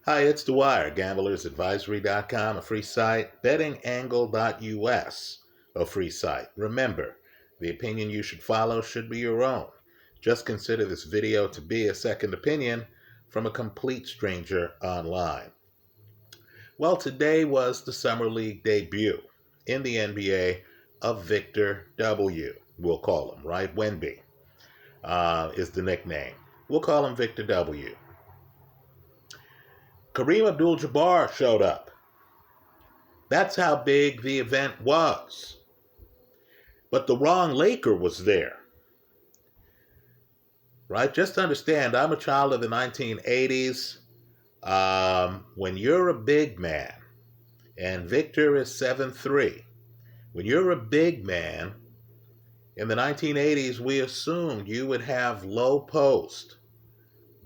Hi, it's Dwyer, gamblersadvisory.com, a free site, bettingangle.us, a free site. Remember, the opinion you should follow should be your own. Just consider this video to be a second opinion from a complete stranger online. Well, today was the Summer League debut in the NBA of Victor W. We'll call him, right? Wemby is the nickname. We'll call him Victor W. Kareem Abdul-Jabbar showed up. That's how big the event was. But the wrong Laker was there. Right? Just understand, I'm a child of the 1980s. When you're a big man, and Victor is 7'3", when you're a big man, in the 1980s, we assumed you would have low post,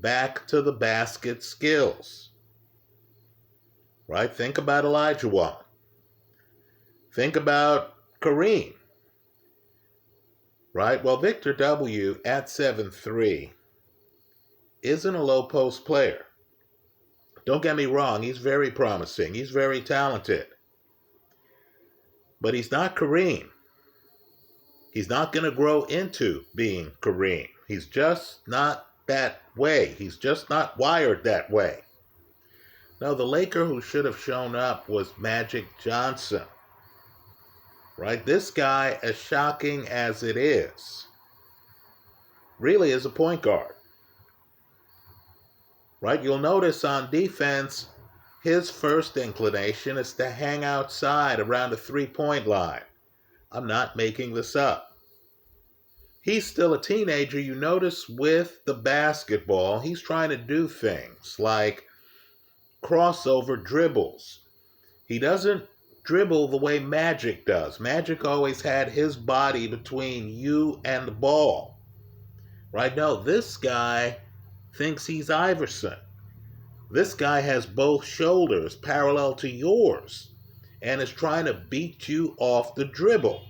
back to the basket skills. Right? Think about Elijah Wan. Think about Kareem. Right? Well, Victor W. at 7'3" isn't a low post player. Don't get me wrong, he's very promising. He's very talented. But he's not Kareem. He's not going to grow into being Kareem. He's just not that way. He's just not wired that way. No, the Laker who should have shown up was Magic Johnson. Right? This guy, as shocking as it is, really is a point guard. Right? You'll notice on defense, his first inclination is to hang outside around the three-point line. I'm not making this up. He's still a teenager. You notice with the basketball, he's trying to do things like crossover dribbles. He doesn't dribble the way Magic does. Magic always had his body between you and the ball. Right? No, this guy thinks he's Iverson. This guy has both shoulders parallel to yours and is trying to beat you off the dribble.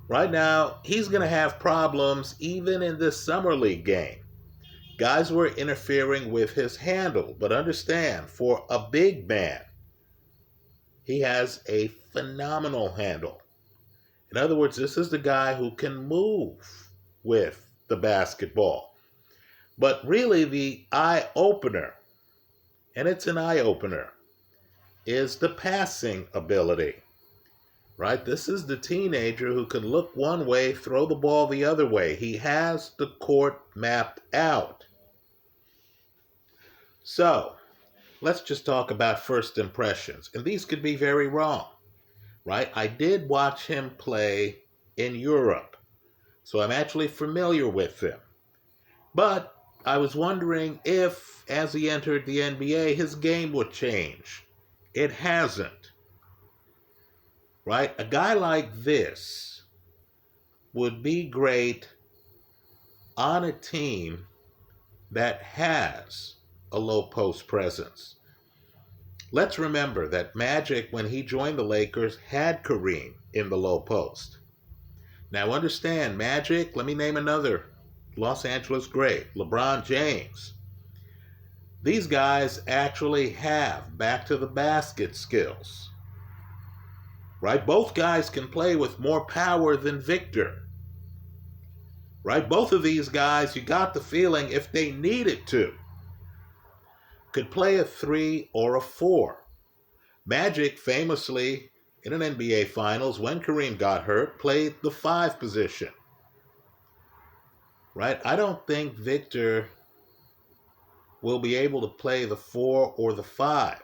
Right now, he's going to have problems even in this Summer League game. Guys were interfering with his handle, but understand, for a big man, he has a phenomenal handle. In other words, this is the guy who can move with the basketball. But really the eye-opener, and it's an eye-opener, is the passing ability. Right? This is the teenager who can look one way, throw the ball the other way. He has the court mapped out. So, let's just talk about first impressions. And these could be very wrong, right? I did watch him play in Europe, so I'm actually familiar with him. But I was wondering if, as he entered the NBA, his game would change. It hasn't, right? A guy like this would be great on a team that has a low post presence. Let's remember that Magic, when he joined the Lakers, had Kareem in the low post. Now understand, Magic, let me name another Los Angeles great, LeBron James. These guys actually have back to the basket skills. Right? Both guys can play with more power than Victor. Right? Both of these guys, you got the feeling, if they needed to, could play a 3 or a 4. Magic famously, in an NBA Finals, when Kareem got hurt, played the 5 position. Right? I don't think Victor will be able to play the 4 or the 5.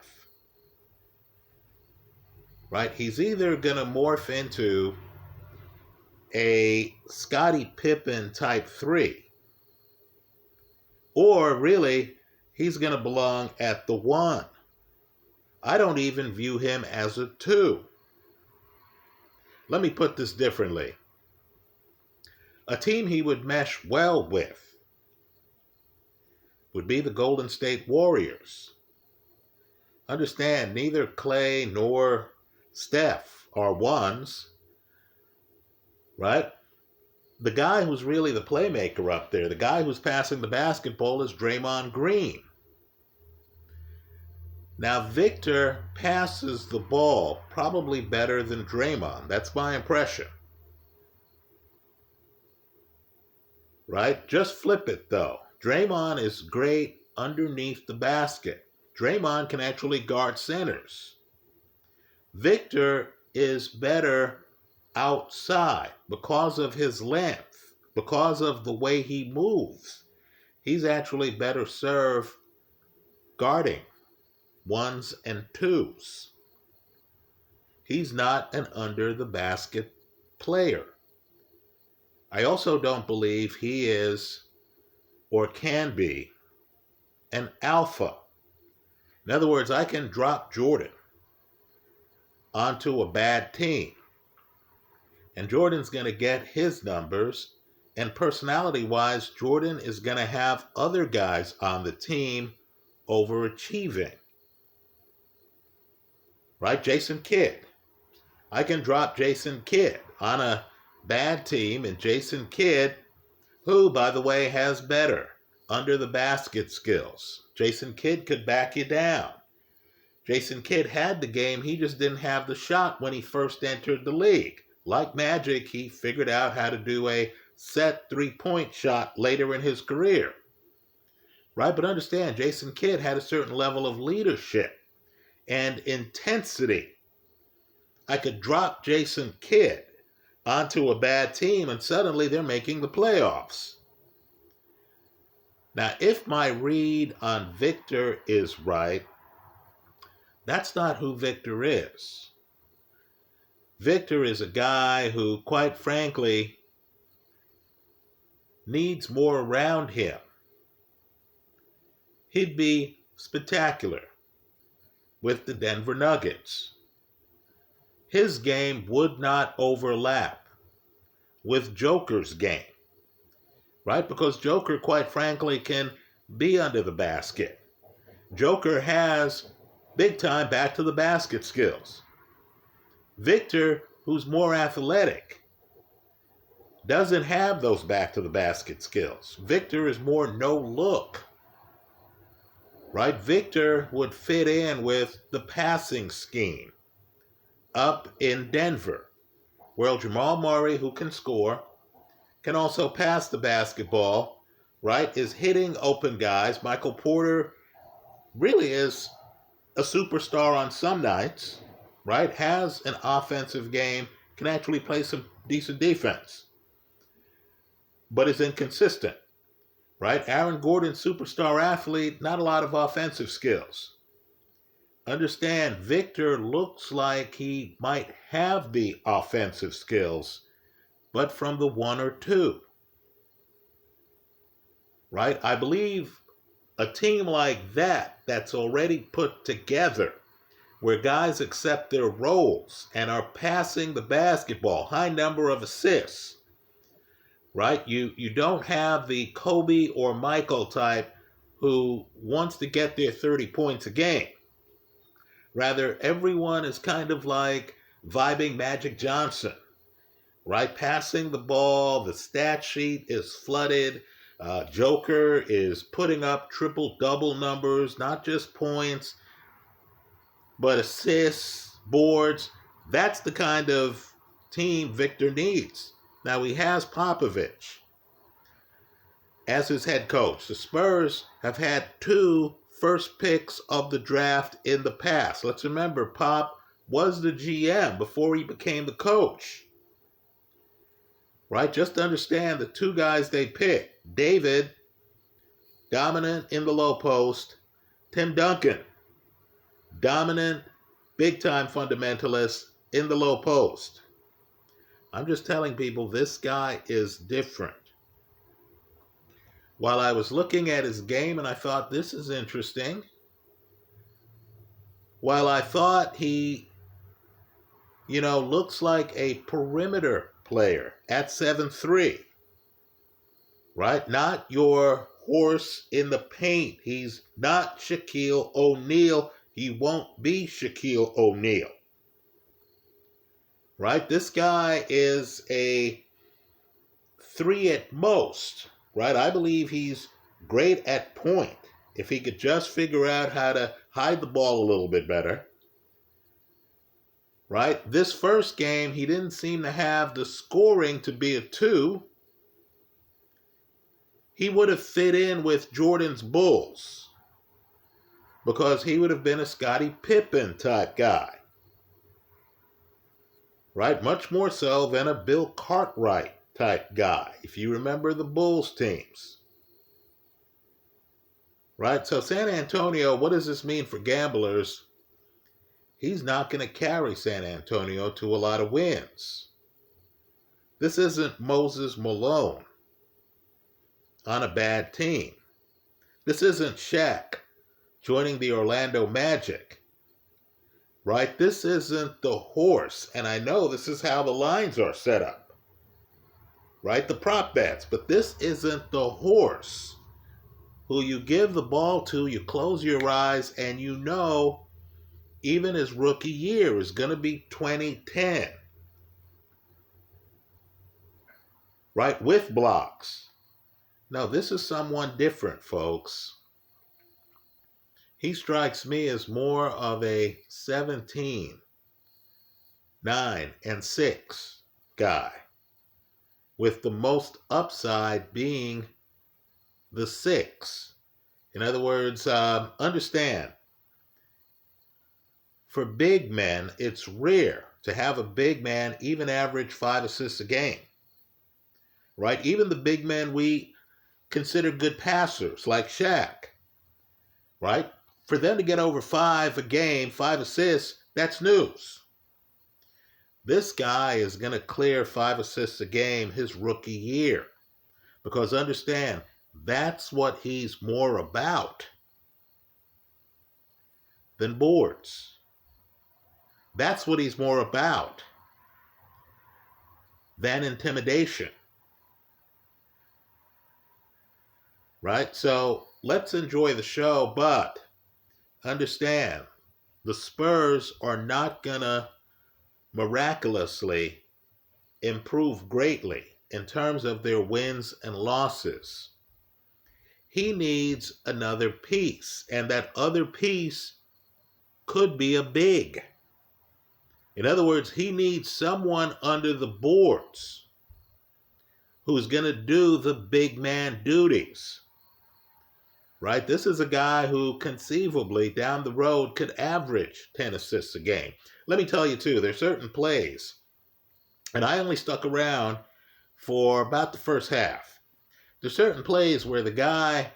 Right? He's either going to morph into a Scottie Pippen type 3, or really, he's going to belong at the 1. I don't even view him as a 2. Let me put this differently. A team he would mesh well with would be the Golden State Warriors. Understand, neither Clay nor Steph are 1s, right? The guy who's really the playmaker up there, the guy who's passing the basketball, is Draymond Green. Now, Victor passes the ball probably better than Draymond. That's my impression. Right? Just flip it, though. Draymond is great underneath the basket. Draymond can actually guard centers. Victor is better outside because of his length, because of the way he moves. He's actually better served guarding ones and twos. He's not an under the basket player. I also don't believe he is or can be an alpha. In other words, I can drop Jordan onto a bad team, and Jordan's going to get his numbers, and personality-wise, Jordan is going to have other guys on the team overachieving. Right? Jason Kidd. I can drop Jason Kidd on a bad team, and Jason Kidd, who, by the way, has better under the basket skills. Jason Kidd could back you down. Jason Kidd had the game, he just didn't have the shot when he first entered the league. Like magic, he figured out how to do a set three-point shot later in his career. Right? But understand, Jason Kidd had a certain level of leadership and intensity. I could drop Jason Kidd onto a bad team and suddenly they're making the playoffs. Now, if my read on Victor is right, that's not who Victor is. Victor is a guy who, quite frankly, needs more around him. He'd be spectacular with the Denver Nuggets. His game would not overlap with Joker's game, right? Because Joker, quite frankly, can be under the basket. Joker has big-time back-to-the-basket skills. Victor, who's more athletic, doesn't have those back-to-the-basket skills. Victor is more no-look, right? Victor would fit in with the passing scheme up in Denver. Well, Jamal Murray, who can score, can also pass the basketball, right? Is hitting open guys. Michael Porter really is a superstar on some nights, right? Has an offensive game, can actually play some decent defense, but is inconsistent, right? Aaron Gordon, superstar athlete, not a lot of offensive skills. Understand, Victor looks like he might have the offensive skills, but from the one or two, right? I believe a team like that, that's already put together, where guys accept their roles and are passing the basketball, high number of assists, right? You don't have the Kobe or Michael type who wants to get their 30 points a game. Rather, everyone is kind of like vibing Magic Johnson, right? Passing the ball, the stat sheet is flooded. Joker is putting up triple-double numbers, not just points, but assists, boards. That's the kind of team Victor needs. Now, he has Popovich as his head coach. The Spurs have had 2 first picks of the draft in the past. Let's remember, Pop was the GM before he became the coach. Right? Just to understand the 2 guys they picked. David, dominant in the low post. Tim Duncan, dominant, big-time fundamentalist in the low post. I'm just telling people this guy is different. While I was looking at his game and I thought, this is interesting. While I thought he, looks like a perimeter player at 7'3", right? Not your horse in the paint. He's not Shaquille O'Neal. He won't be Shaquille O'Neal, right? This guy is a 3 at most, right? I believe he's great at point. If he could just figure out how to hide the ball a little bit better, right? This first game, he didn't seem to have the scoring to be a 2. He would have fit in with Jordan's Bulls because he would have been a Scottie Pippen type guy, right? Much more so than a Bill Cartwright type guy, if you remember the Bulls teams, right? So San Antonio, what does this mean for gamblers? He's not going to carry San Antonio to a lot of wins. This isn't Moses Malone on a bad team. This isn't Shaq joining the Orlando Magic, right? This isn't the horse, and I know this is how the lines are set up, right? The prop bets, but this isn't the horse who you give the ball to, you close your eyes, and you know even his rookie year is going to be 2010, right? With blocks. No, this is someone different, folks. He strikes me as more of a 17, 9, and 6 guy, with the most upside being the 6. In other words, understand, for big men, it's rare to have a big man even average 5 assists a game, right? Even the big men we consider good passers, like Shaq, right? For them to get over 5 a game, 5 assists, that's news. This guy is going to clear 5 assists a game his rookie year. Because understand, that's what he's more about than boards. That's what he's more about than intimidation. Right? So let's enjoy the show, but understand, the Spurs are not going to miraculously improve greatly in terms of their wins and losses. He needs another piece, and that other piece could be a big. In other words, he needs someone under the boards who's going to do the big man duties. Right? This is a guy who conceivably down the road could average 10 assists a game. Let me tell you too, there's certain plays, and I only stuck around for about the first half. There's certain plays where the guy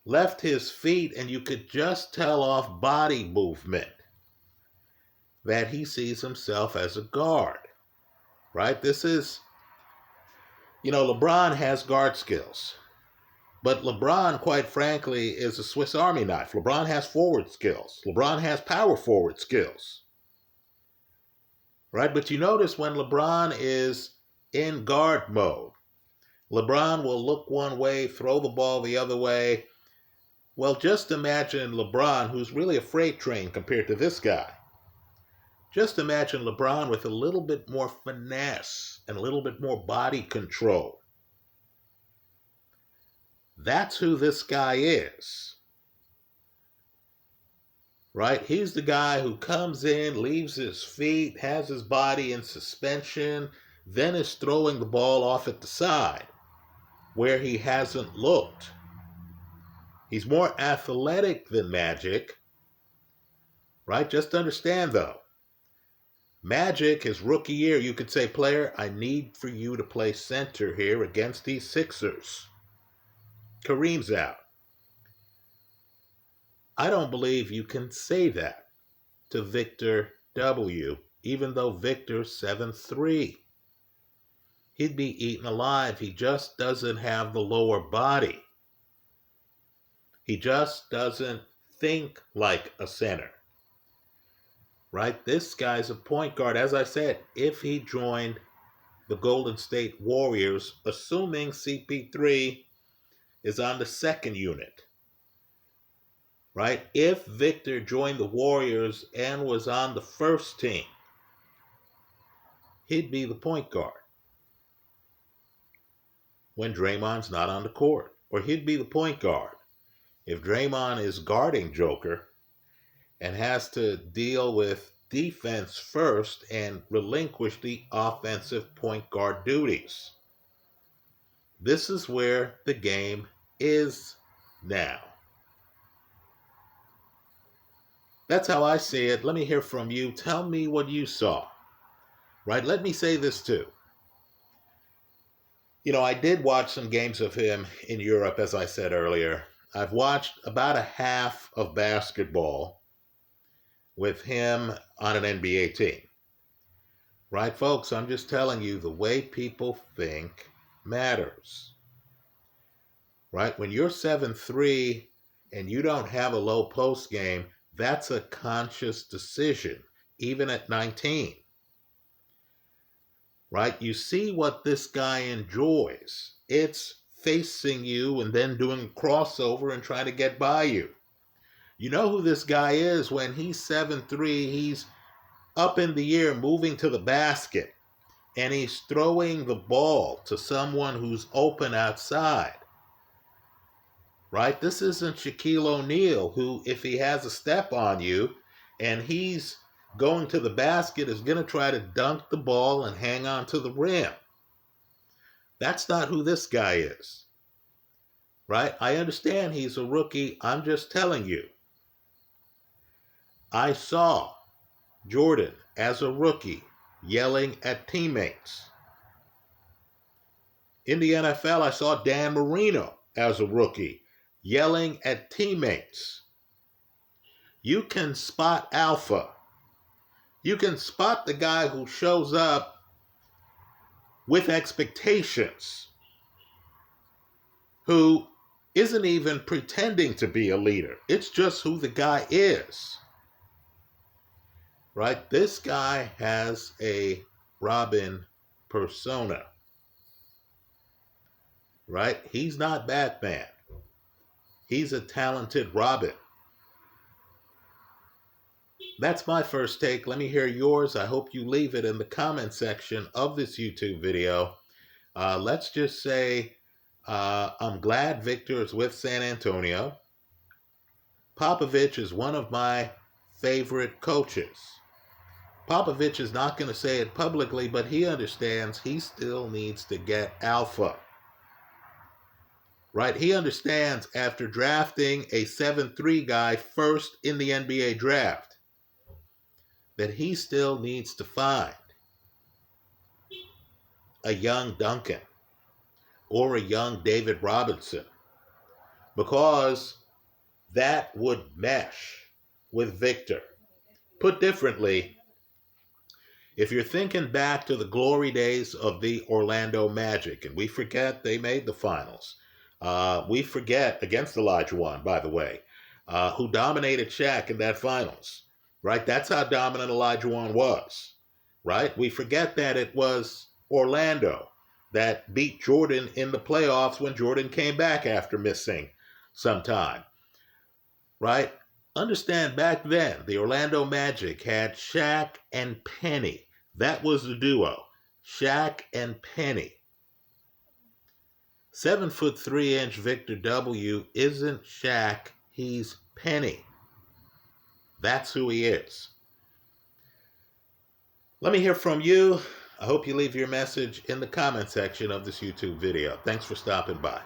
left his feet and you could just tell off body movement that he sees himself as a guard, right? This is, LeBron has guard skills. But LeBron, quite frankly, is a Swiss Army knife. LeBron has forward skills. LeBron has power forward skills. Right? But you notice when LeBron is in guard mode, LeBron will look one way, throw the ball the other way. Well, just imagine LeBron, who's really a freight train compared to this guy. Just imagine LeBron with a little bit more finesse and a little bit more body control. That's who this guy is. Right? He's the guy who comes in, leaves his feet, has his body in suspension, then is throwing the ball off at the side where he hasn't looked. He's more athletic than Magic. Right? Just understand though, Magic, his rookie year, you could say, player, I need for you to play center here against these Sixers. Kareem's out. I don't believe you can say that to Victor W., even though Victor's 7'3". He'd be eaten alive. He just doesn't have the lower body. He just doesn't think like a center. Right? This guy's a point guard. As I said, if he joined the Golden State Warriors, assuming CP3 is on the second unit, right? If Victor joined the Warriors and was on the first team, he'd be the point guard when Draymond's not on the court. Or he'd be the point guard If Draymond is guarding Joker and has to deal with defense first and relinquish the offensive point guard duties. This is where the game is now. That's how I see it. Let me hear from you. Tell me what you saw. Right? Let me say this too. I did watch some games of him in Europe, as I said earlier. I've watched about a half of basketball with him on an NBA team. Right, folks? I'm just telling you, the way people think matters. Right? When you're 7'3" and you don't have a low post game, that's a conscious decision, even at 19. Right? You see what this guy enjoys. It's facing you and then doing a crossover and trying to get by you. You know who this guy is when he's 7'3", he's up in the air moving to the basket and he's throwing the ball to someone who's open outside. Right? This isn't Shaquille O'Neal, who, if he has a step on you and he's going to the basket, is going to try to dunk the ball and hang on to the rim. That's not who this guy is. Right? I understand he's a rookie. I'm just telling you. I saw Jordan as a rookie yelling at teammates. In the NFL, I saw Dan Marino as a rookie yelling at teammates. You can spot alpha. You can spot the guy who shows up with expectations, who isn't even pretending to be a leader. It's just who the guy is. Right? This guy has a Robin persona. Right? He's not Batman. He's a talented Robin. That's my first take. Let me hear yours. I hope you leave it in the comment section of this YouTube video. Let's just say I'm glad Victor is with San Antonio. Popovich is one of my favorite coaches. Popovich is not going to say it publicly, but he understands he still needs to get alpha. Right? He understands after drafting a 7'3" guy first in the NBA draft that he still needs to find a young Duncan or a young David Robinson, because that would mesh with Victor. Put differently, if you're thinking back to the glory days of the Orlando Magic, and we forget they made the finals, we forget, against Olajuwon, by the way, who dominated Shaq in that finals, right? That's how dominant Olajuwon was, right? We forget that it was Orlando that beat Jordan in the playoffs when Jordan came back after missing some time, right? Understand, back then, the Orlando Magic had Shaq and Penny. That was the duo, Shaq and Penny. 7'3" Victor W. isn't Shaq, he's Penny. That's who he is. Let me hear from you. I hope you leave your message in the comment section of this YouTube video. Thanks for stopping by.